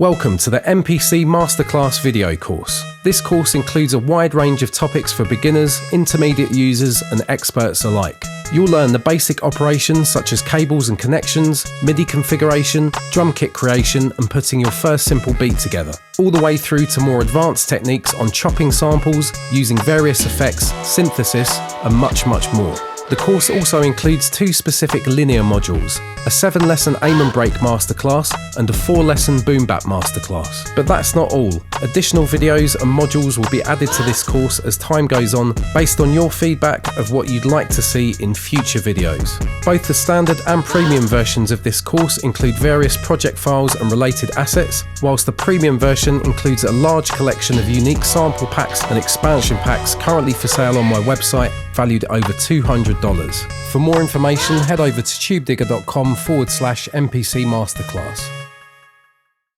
Welcome to the MPC Masterclass video course. This course includes a wide range of topics for beginners, intermediate users and experts alike. You'll learn the basic operations such as cables and connections, MIDI configuration, drum kit creation and putting your first simple beat together, all the way through to more advanced techniques on chopping samples, using various effects, synthesis and much more. The course also includes 2 specific linear modules, a 7-lesson aim and break masterclass and a 4-lesson boom bap masterclass. But that's not all. Additional videos and modules will be added to this course as time goes on based on your feedback of what you'd like to see in future videos. Both the standard and premium versions of this course include various project files and related assets, whilst the premium version includes a large collection of unique sample packs and expansion packs currently for sale on my website, valued at over $200. For more information, head over to tubedigga.com/MPC Masterclass.